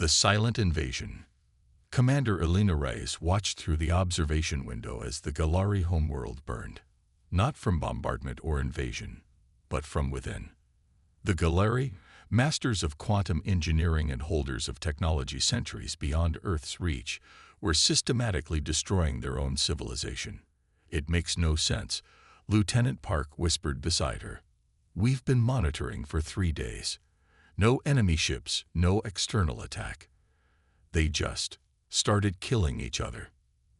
The silent invasion. Commander Elena Reyes watched through the observation window as the Galari homeworld burned, not from bombardment or invasion, but from within. The Galari, masters of quantum engineering and holders of technology centuries beyond Earth's reach, were systematically destroying their own civilization. "It makes no sense," Lieutenant Park whispered beside her. "We've been monitoring for 3 days. No enemy ships, no external attack. They just started killing each other."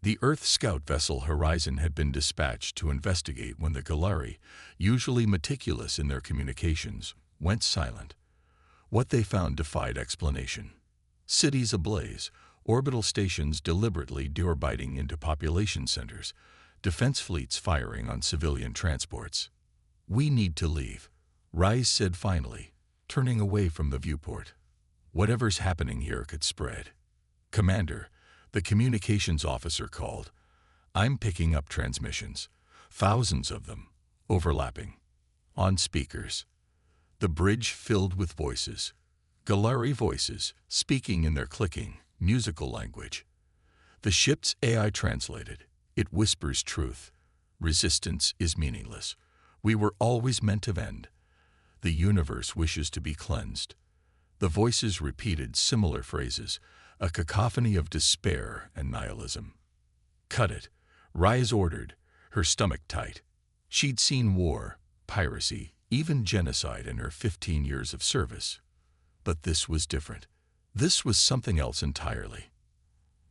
The Earth scout vessel Horizon had been dispatched to investigate when the Galari, usually meticulous in their communications, went silent. What they found defied explanation. Cities ablaze, orbital stations deliberately deorbiting into population centers, defense fleets firing on civilian transports. "We need to leave," Reyes said finally, turning away from the viewport. "Whatever's happening here could spread." "Commander," the communications officer called. "I'm picking up transmissions, thousands of them, overlapping, on speakers." The bridge filled with voices, Galari voices, speaking in their clicking, musical language. The ship's AI translated. "It whispers truth. Resistance is meaningless. We were always meant to end. The universe wishes to be cleansed." The voices repeated similar phrases, a cacophony of despair and nihilism. "Cut it," Reyes ordered, her stomach tight. She'd seen war, piracy, even genocide in her 15 years of service. But this was different. This was something else entirely.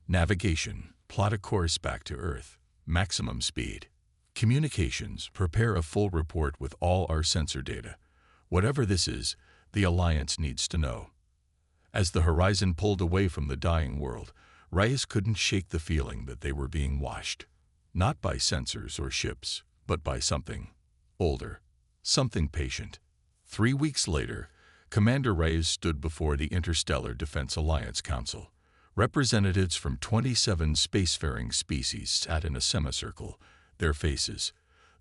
"Navigation, plot a course back to Earth. Maximum speed. Communications, prepare a full report with all our sensor data. Whatever this is, the Alliance needs to know." As the Horizon pulled away from the dying world, Reyes couldn't shake the feeling that they were being washed. Not by sensors or ships, but by something older, something patient. 3 weeks later, Commander Reyes stood before the Interstellar Defense Alliance Council. Representatives from 27 spacefaring species sat in a semicircle, their faces,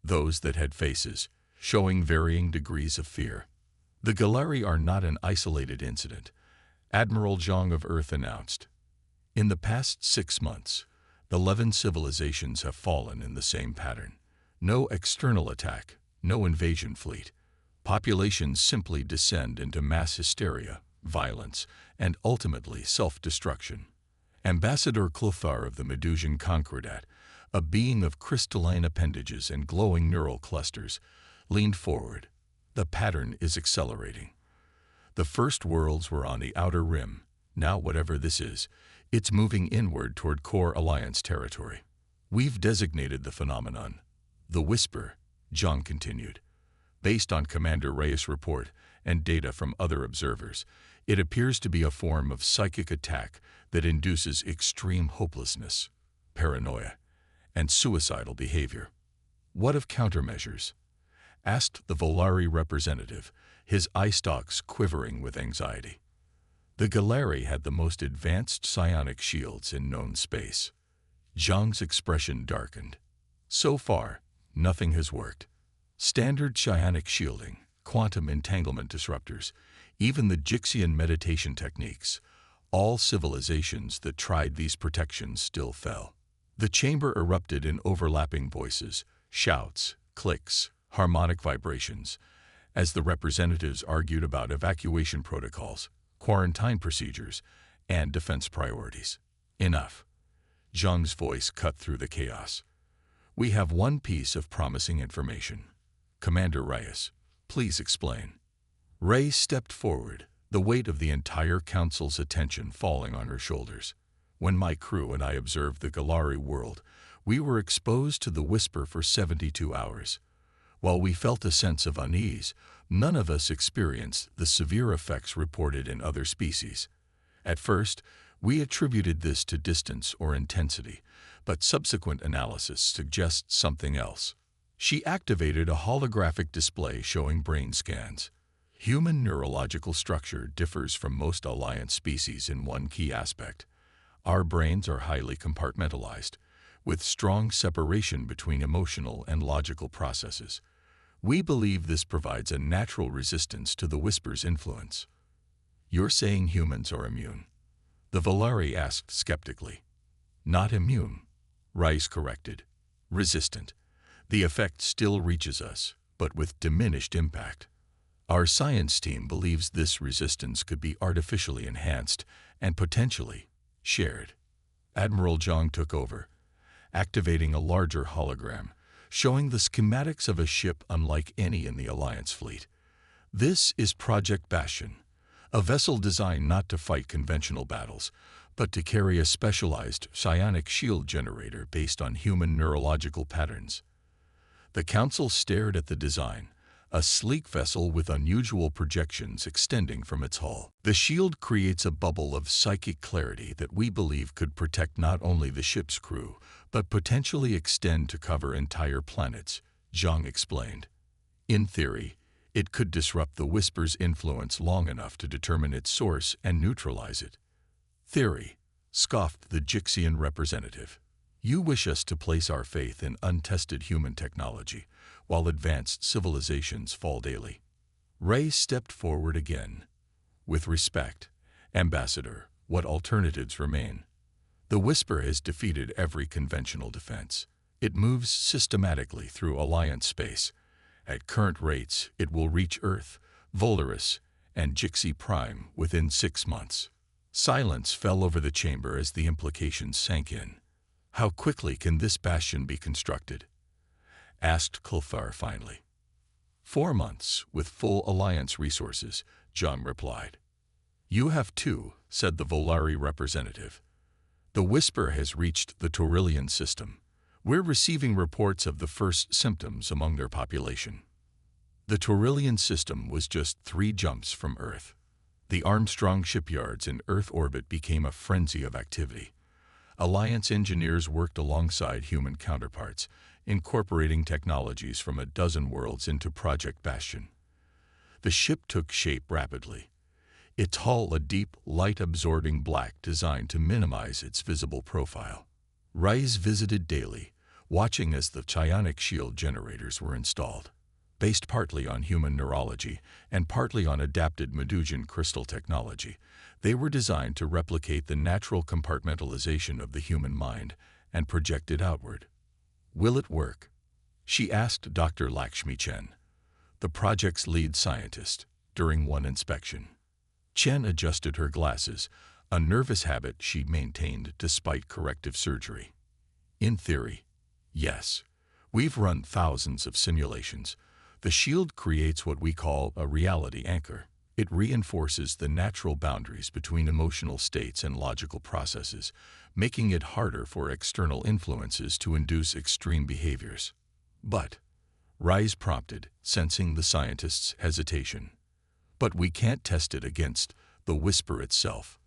those that had faces, showing varying degrees of fear. "The Galari are not an isolated incident," Admiral Zhang of Earth announced. "In the past 6 months, 11 civilizations have fallen in the same pattern. No external attack, no invasion fleet. Populations simply descend into mass hysteria, violence, and ultimately self-destruction." Ambassador Clothar of the Medusian Concordat, a being of crystalline appendages and glowing neural clusters, leaned forward. "The pattern is accelerating. The first worlds were on the outer rim. Now, whatever this is, it's moving inward toward core Alliance territory. We've designated the phenomenon the Whisper," Zhang continued. "Based on Commander Reyes' report and data from other observers, it appears to be a form of psychic attack that induces extreme hopelessness, paranoia, and suicidal behavior." "What of countermeasures?" asked the Volari representative, his eye stalks quivering with anxiety. "The Galari had the most advanced psionic shields in known space." Zhang's expression darkened. "So far, nothing has worked. Standard psionic shielding, quantum entanglement disruptors, even the Jixian meditation techniques, all civilizations that tried these protections still fell." The chamber erupted in overlapping voices, shouts, clicks, harmonic vibrations, as the representatives argued about evacuation protocols, quarantine procedures, and defense priorities. "Enough." Zhang's voice cut through the chaos. "We have one piece of promising information. Commander Reyes, please explain." Reyes stepped forward, the weight of the entire council's attention falling on her shoulders. "When my crew and I observed the Galari world, we were exposed to the Whisper for 72 hours. While we felt a sense of unease, none of us experienced the severe effects reported in other species. At first, we attributed this to distance or intensity, but subsequent analysis suggests something else." She activated a holographic display showing brain scans. "Human neurological structure differs from most Alliance species in one key aspect. Our brains are highly compartmentalized, with strong separation between emotional and logical processes. We believe this provides a natural resistance to the Whisper's influence." "You're saying humans are immune?" The Volari asked skeptically. Not immune, Rice corrected. Resistant. The effect still reaches us, but with diminished impact. Our science team believes this resistance could be artificially enhanced and potentially shared. Admiral Zhang took over, activating a larger hologram, showing the schematics of a ship unlike any in the Alliance fleet. This is Project Bastion, a vessel designed not to fight conventional battles, but to carry a specialized psionic shield generator based on human neurological patterns. The Council stared at the design, a sleek vessel with unusual projections extending from its hull. The shield creates a bubble of psychic clarity that we believe could protect not only the ship's crew, but potentially extend to cover entire planets, Zhang explained. In theory, it could disrupt the Whisper's influence long enough to determine its source and neutralize it. Theory, scoffed the Jixian representative. You wish us to place our faith in untested human technology, while advanced civilizations fall daily. Ray stepped forward again. With respect, Ambassador, what alternatives remain? The Whisper has defeated every conventional defense. It moves systematically through Alliance space. At current rates, it will reach Earth, Volaris, and Jixi Prime within 6 months. Silence fell over the chamber as the implications sank in. How quickly can this bastion be constructed? Asked Kulthar finally. 4 months, with full Alliance resources, Zhang replied. You have 2, said the Volari representative. The Whisper has reached the Taurillian system. We're receiving reports of the first symptoms among their population. The Taurillian system was just 3 jumps from Earth. The Armstrong shipyards in Earth orbit became a frenzy of activity. Alliance engineers worked alongside human counterparts, incorporating technologies from a dozen worlds into Project Bastion. The ship took shape rapidly, its hull a deep, light-absorbing black designed to minimize its visible profile. Rice visited daily, watching as the psionic shield generators were installed. Based partly on human neurology and partly on adapted Medusan crystal technology, they were designed to replicate the natural compartmentalization of the human mind and project it outward. Will it work? She asked Dr. Lakshmi Chen, the project's lead scientist, during one inspection. Chen adjusted her glasses, a nervous habit she maintained despite corrective surgery. In theory, yes. We've run thousands of simulations. The shield creates what we call a reality anchor. It reinforces the natural boundaries between emotional states and logical processes, making it harder for external influences to induce extreme behaviors. But, Rise prompted, sensing the scientist's hesitation. But we can't test it against the Whisper itself,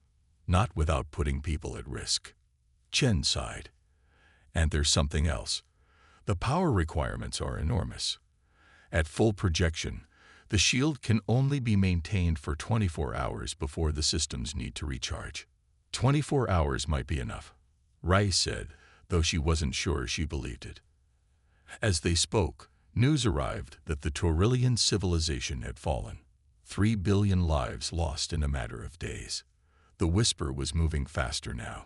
not without putting people at risk. Chen sighed. And there's something else. The power requirements are enormous. At full projection, the shield can only be maintained for 24 hours before the systems need to recharge. 24 hours might be enough, Rice said, though she wasn't sure she believed it. As they spoke, news arrived that the Taurillian civilization had fallen. 3 billion lives lost in a matter of days. The Whisper was moving faster now,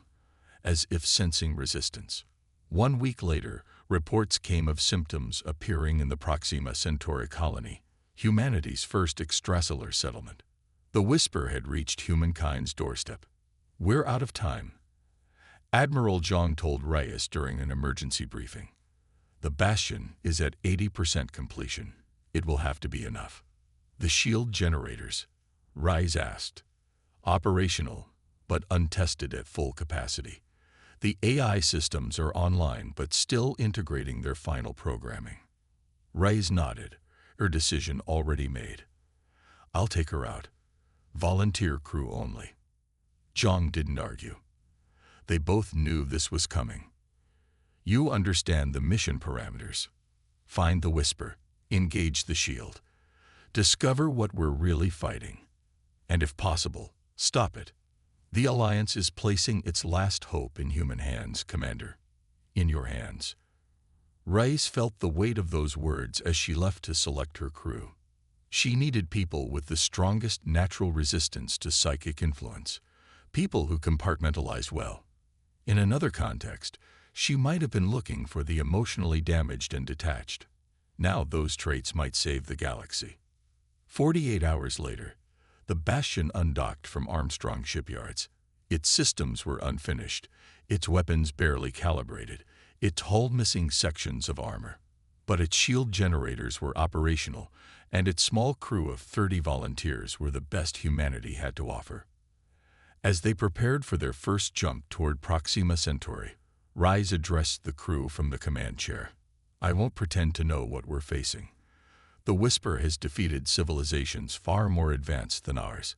as if sensing resistance. 1 week later, reports came of symptoms appearing in the Proxima Centauri colony, humanity's first extrasolar settlement. The Whisper had reached humankind's doorstep. We're out of time, Admiral Zhang told Reyes during an emergency briefing. The Bastion is at 80% completion. It will have to be enough. The shield generators, Reyes asked. Operational, but untested at full capacity. The AI systems are online but still integrating their final programming. Reyes nodded, her decision already made. I'll take her out. Volunteer crew only. Zhang didn't argue. They both knew this was coming. You understand the mission parameters. Find the Whisper, engage the shield. Discover what we're really fighting. And if possible, stop it. The Alliance is placing its last hope in human hands, Commander. In your hands. Rice felt the weight of those words as she left to select her crew. She needed people with the strongest natural resistance to psychic influence, People who compartmentalize well. In another context, she might have been looking for the emotionally damaged and detached. Now those traits might save the galaxy. 48 hours later, the Bastion undocked from Armstrong shipyards. Its systems were unfinished, its weapons barely calibrated, its hull missing sections of armor. But its shield generators were operational, and its small crew of 30 volunteers were the best humanity had to offer. As they prepared for their first jump toward Proxima Centauri, Rise addressed the crew from the command chair. "I won't pretend to know what we're facing. The Whisper has defeated civilizations far more advanced than ours.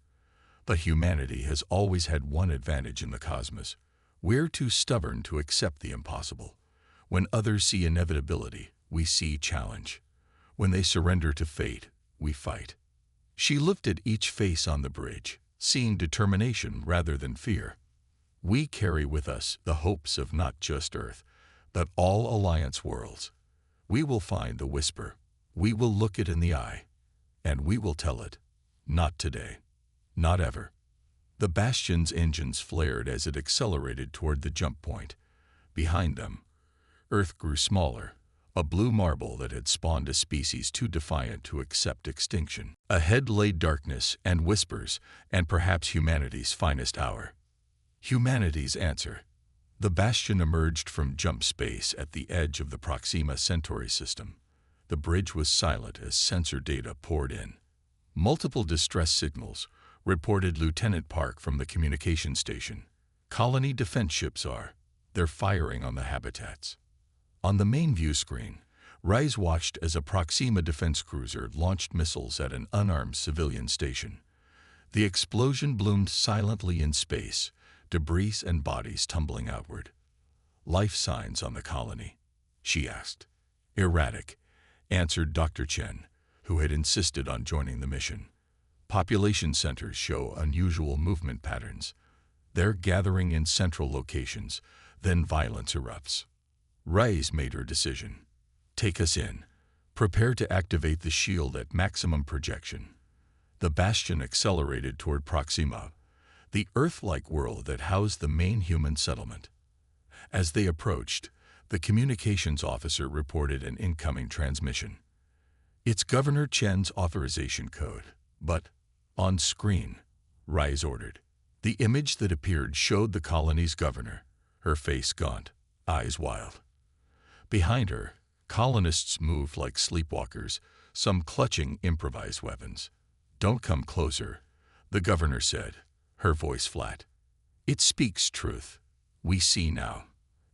But humanity has always had one advantage in the cosmos. We're too stubborn to accept the impossible. When others see inevitability, we see challenge. When they surrender to fate, we fight." She looked at each face on the bridge, seeing determination rather than fear. "We carry with us the hopes of not just Earth, but all Alliance worlds. We will find the Whisper. We will look it in the eye. And we will tell it, not today, not ever." The Bastion's engines flared as it accelerated toward the jump point. Behind them, Earth grew smaller, a blue marble that had spawned a species too defiant to accept extinction. Ahead lay darkness and whispers, and perhaps humanity's finest hour. Humanity's answer. The Bastion emerged from jump space at the edge of the Proxima Centauri system. The bridge was silent as sensor data poured in. Multiple distress signals reported Lieutenant Park from the communication station. "Colony defense ships are. They're firing on the habitats." On the main view screen, Rise watched as a Proxima defense cruiser launched missiles at an unarmed civilian station. The explosion bloomed silently in space, debris and bodies tumbling outward. "Life signs on the colony?" she asked. "Erratic," answered Dr. Chen, who had insisted on joining the mission. "Population centers show unusual movement patterns. They're gathering in central locations, then violence erupts." Rise made her decision. "Take us in. Prepare to activate the shield at maximum projection." The Bastion accelerated toward Proxima, the Earth-like world that housed the main human settlement. As they approached, the communications officer reported an incoming transmission. "It's Governor Chen's authorization code, but on screen," Rise ordered. The image that appeared showed the colony's governor, her face gaunt, eyes wild. Behind her, colonists moved like sleepwalkers, some clutching improvised weapons. "Don't come closer," the governor said, her voice flat. "It speaks truth. We see now.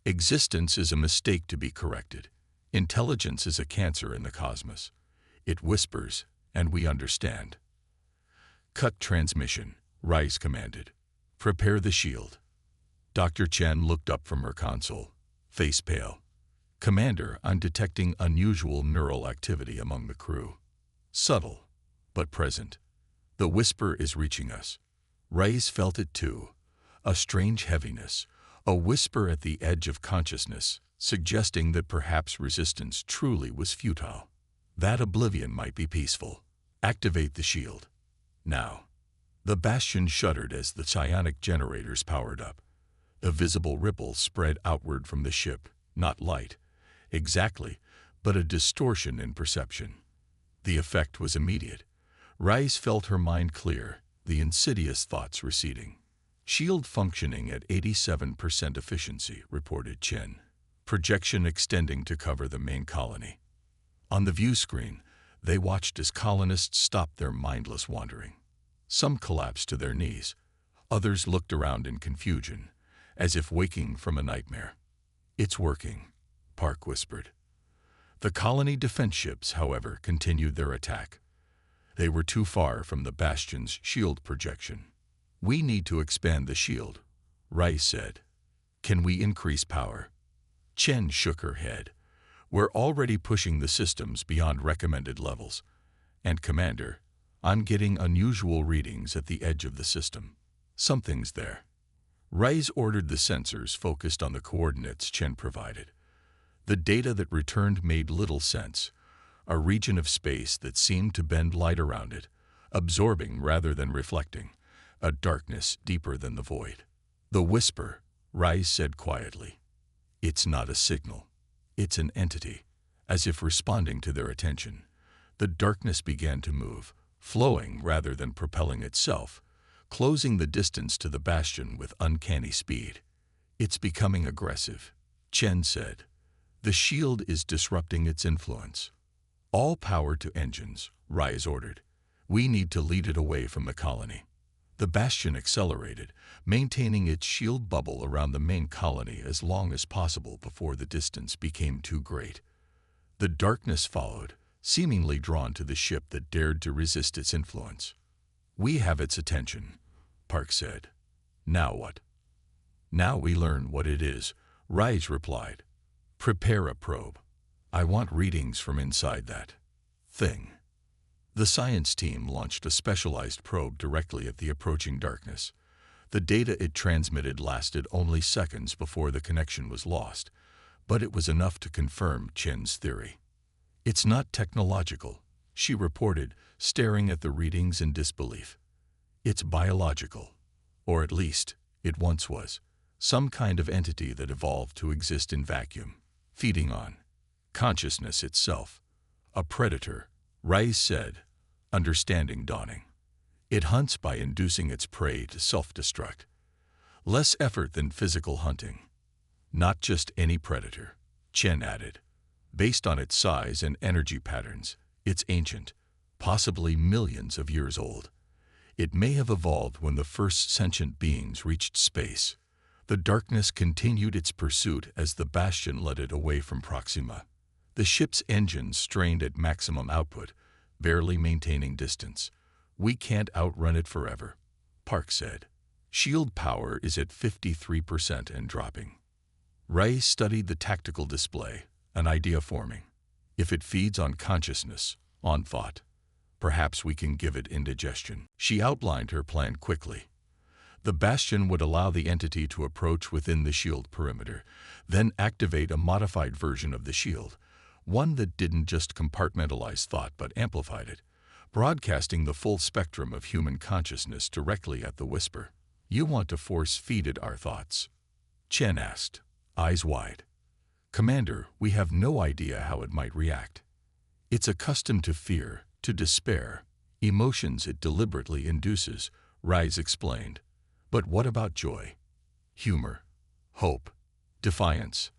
Existence is a mistake to be corrected. Intelligence is a cancer in the cosmos. It whispers, and we understand." "Cut transmission," Rise commanded. "Prepare the shield." Dr. Chen looked up from her console, face pale. "Commander, I'm detecting unusual neural activity among the crew. Subtle, but present. The Whisper is reaching us." Rise felt it too, a strange heaviness, a whisper at the edge of consciousness, suggesting that perhaps resistance truly was futile. That oblivion might be peaceful. "Activate the shield. Now." The Bastion shuddered as the psionic generators powered up. A visible ripple spread outward from the ship, not light, exactly, but a distortion in perception. The effect was immediate. Rise felt her mind clear, the insidious thoughts receding. "Shield functioning at 87% efficiency," reported Chen. "Projection extending to cover the main colony." On the view screen, they watched as colonists stopped their mindless wandering. Some collapsed to their knees. Others looked around in confusion, as if waking from a nightmare. "It's working," Park whispered. The colony defense ships, however, continued their attack. They were too far from the Bastion's shield projection. "We need to expand the shield," Rice said. "Can we increase power?" Chen shook her head. "We're already pushing the systems beyond recommended levels. And Commander, I'm getting unusual readings at the edge of the system. Something's there." Rice ordered the sensors focused on the coordinates Chen provided. The data that returned made little sense, a region of space that seemed to bend light around it, absorbing rather than reflecting, a darkness deeper than the void. The whisper, Rise said quietly. It's not a signal. It's an entity. As if responding to their attention, the darkness began to move, flowing rather than propelling itself, closing the distance to the bastion with uncanny speed. It's becoming aggressive, Chen said. The shield is disrupting its influence. All power to engines, Rise ordered. We need to lead it away from the colony. The bastion accelerated, maintaining its shield bubble around the main colony as long as possible before the distance became too great. The darkness followed, seemingly drawn to the ship that dared to resist its influence. We have its attention, Park said. Now what? Now we learn what it is, Rise replied. Prepare a probe. I want readings from inside that thing. The science team launched a specialized probe directly at the approaching darkness. The data it transmitted lasted only seconds before the connection was lost, but it was enough to confirm Chen's theory. It's not technological, she reported, staring at the readings in disbelief. It's biological, or at least, it once was, some kind of entity that evolved to exist in vacuum, feeding on consciousness itself. A predator, Rise said, understanding dawning. It hunts by inducing its prey to self-destruct. Less effort than physical hunting. Not just any predator, Chen added. Based on its size and energy patterns, it's ancient, possibly millions of years old. It may have evolved when the first sentient beings reached space. The darkness continued its pursuit as the bastion led it away from Proxima. The ship's engines strained at maximum output, barely maintaining distance. We can't outrun it forever, Park said. Shield power is at 53% and dropping. Ray studied the tactical display, an idea forming. If it feeds on consciousness, on thought, perhaps we can give it indigestion. She outlined her plan quickly. The bastion would allow the entity to approach within the shield perimeter, then activate a modified version of the shield, one that didn't just compartmentalize thought but amplified it, broadcasting the full spectrum of human consciousness directly at the whisper. You want to force-feed it our thoughts? Chen asked, eyes wide. Commander, we have no idea how it might react. It's accustomed to fear, to despair, emotions it deliberately induces, Rise explained. But what about joy? Humor, hope, defiance,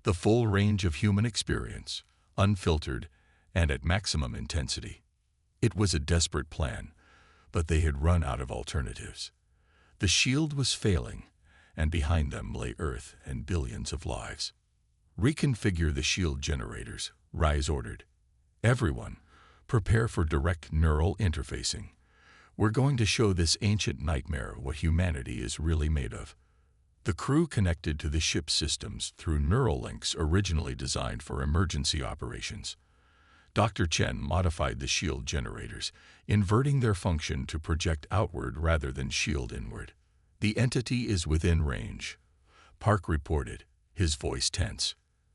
the full range of human experience, unfiltered and at maximum intensity. It was a desperate plan, but they had run out of alternatives. The shield was failing, and behind them lay Earth and billions of lives. Reconfigure the shield generators, Rise ordered. Everyone, prepare for direct neural interfacing. We're going to show this ancient nightmare what humanity is really made of. The crew connected to the ship's systems through neural links originally designed for emergency operations. Dr. Chen modified the shield generators, inverting their function to project outward rather than shield inward. The entity is within range, Park reported, his voice tense.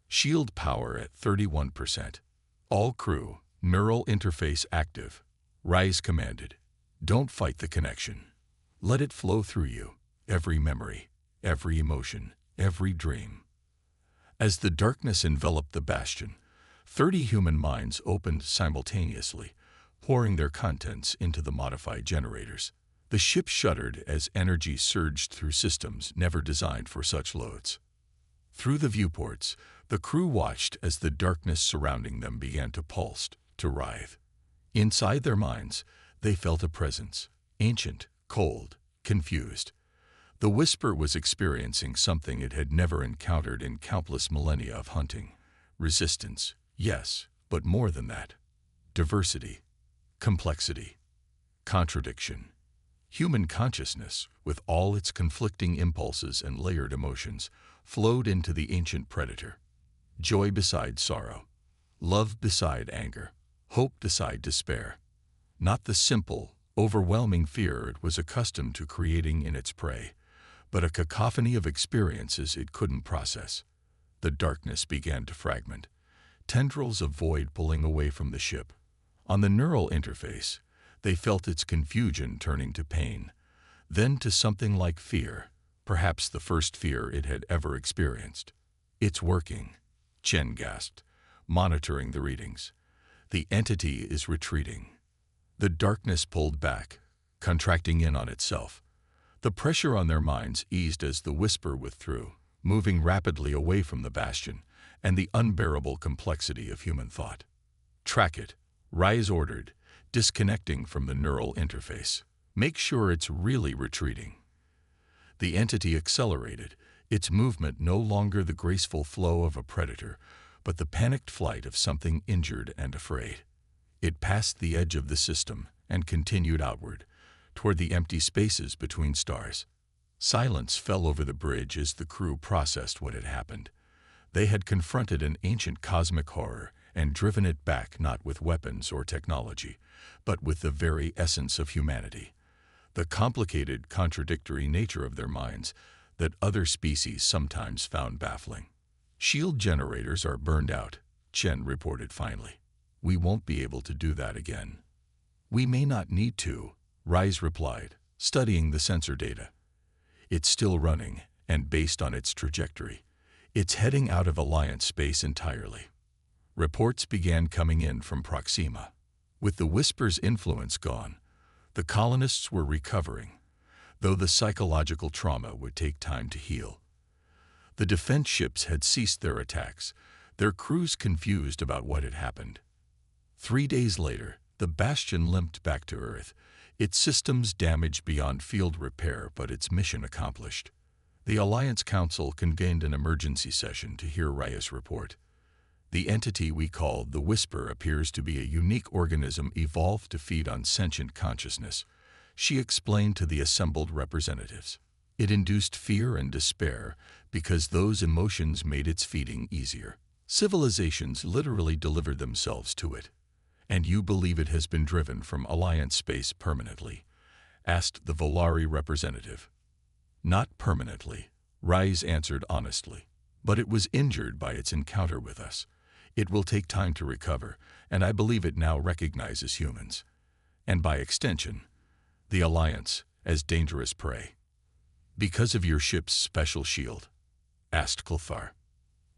Shield power at 31%. All crew, neural interface active, Rise commanded. Don't fight the connection. Let it flow through you, every memory, every emotion, every dream. As the darkness enveloped the bastion, 30 human minds opened simultaneously, pouring their contents into the modified generators. The ship shuddered as energy surged through systems never designed for such loads. Through the viewports, the crew watched as the darkness surrounding them began to pulse, to writhe. Inside their minds, they felt a presence, ancient, cold, confused. The whisper was experiencing something it had never encountered in countless millennia of hunting. Resistance, yes, but more than that. Diversity, complexity, contradiction. Human consciousness, with all its conflicting impulses and layered emotions, flowed into the ancient predator. Joy beside sorrow, love beside anger, hope beside despair. Not the simple, overwhelming fear it was accustomed to creating in its prey, but a cacophony of experiences it couldn't process. The darkness began to fragment, tendrils of void pulling away from the ship. On the neural interface, they felt its confusion turning to pain. then to something like fear, perhaps the first fear it had ever experienced. "It's working," Chen gasped, monitoring the readings. "The entity is retreating." The darkness pulled back, contracting in on itself. The pressure on their minds eased as the whisper withdrew, moving rapidly away from the bastion and the unbearable complexity of human thought. "Track it," Rise ordered, disconnecting from the neural interface. "Make sure it's really retreating." The entity accelerated, its movement no longer the graceful flow of a predator, but the panicked flight of something injured and afraid. It passed the edge of the system and continued outward, toward the empty spaces between stars. Silence fell over the bridge as the crew processed what had happened. They had confronted an ancient cosmic horror and driven it back not with weapons or technology, but with the very essence of humanity. The complicated, contradictory nature of their minds that other species sometimes found baffling. "Shield generators are burned out," Chen reported finally. "We won't be able to do that again." "We may not need to," Rise replied, studying the sensor data. "It's still running, and based on its trajectory, it's heading out of Alliance space entirely." Reports began coming in from Proxima. With the Whisper's influence gone, the colonists were recovering, though the psychological trauma would take time to heal. The defense ships had ceased their attacks, their crews confused about what had happened. 3 days later, the Bastion limped back to Earth, its systems damaged beyond field repair, but its mission accomplished. The Alliance Council convened an emergency session to hear Raya's report. "The entity we call the Whisper appears to be a unique organism evolved to feed on sentient consciousness," she explained to the assembled representatives. "It induced fear and despair because those emotions made its feeding easier. Civilizations literally delivered themselves to it." "And you believe it has been driven from Alliance space permanently?" asked the Volari representative. "Not permanently," Rise answered honestly, "but it was injured by its encounter with us. It will take time to recover, and I believe it now recognizes humans, and by extension, the Alliance, as dangerous prey." "Because of your ship's special shield?" asked Clefar.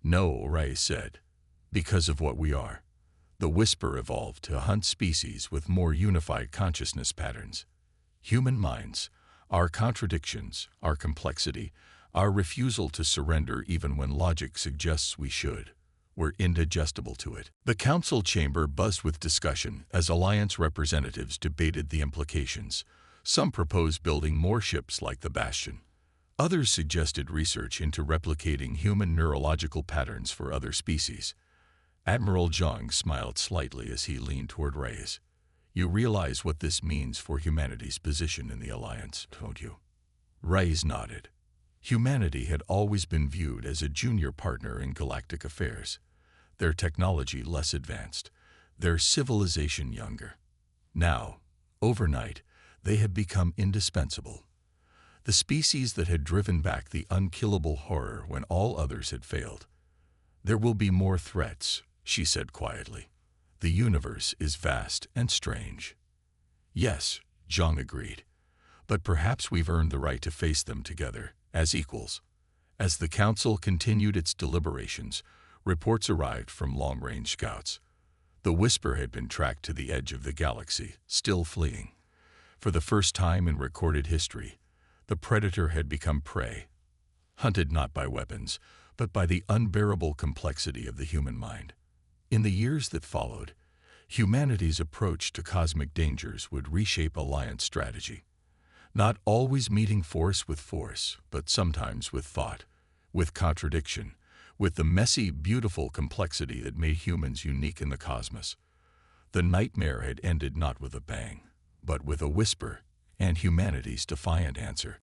"No," Ray said. "Because of what we are. The Whisper evolved to hunt species with more unified consciousness patterns. Human minds, our contradictions, our complexity, our refusal to surrender even when logic suggests we should, were indigestible to it." The council chamber buzzed with discussion as Alliance representatives debated the implications. Some proposed building more ships like the Bastion. Others suggested research into replicating human neurological patterns for other species. Admiral Zhang smiled slightly as he leaned toward Reyes. "You realize what this means for humanity's position in the Alliance, don't you?" Reyes nodded. Humanity had always been viewed as a junior partner in galactic affairs, their technology less advanced, their civilization younger. Now, overnight, they had become indispensable. The species that had driven back the unkillable horror when all others had failed. "There will be more threats," she said quietly. "The universe is vast and strange." "Yes," Zhang agreed, "but perhaps we've earned the right to face them together, as equals." As the council continued its deliberations, reports arrived from long-range scouts. The Whisper had been tracked to the edge of the galaxy, still fleeing. For the first time in recorded history, the predator had become prey, hunted not by weapons, but by the unbearable complexity of the human mind. In the years that followed, humanity's approach to cosmic dangers would reshape Alliance strategy. Not always meeting force with force, but sometimes with thought, with contradiction, with the messy, beautiful complexity that made humans unique in the cosmos. The nightmare had ended not with a bang, but with a whisper, and humanity's defiant answer.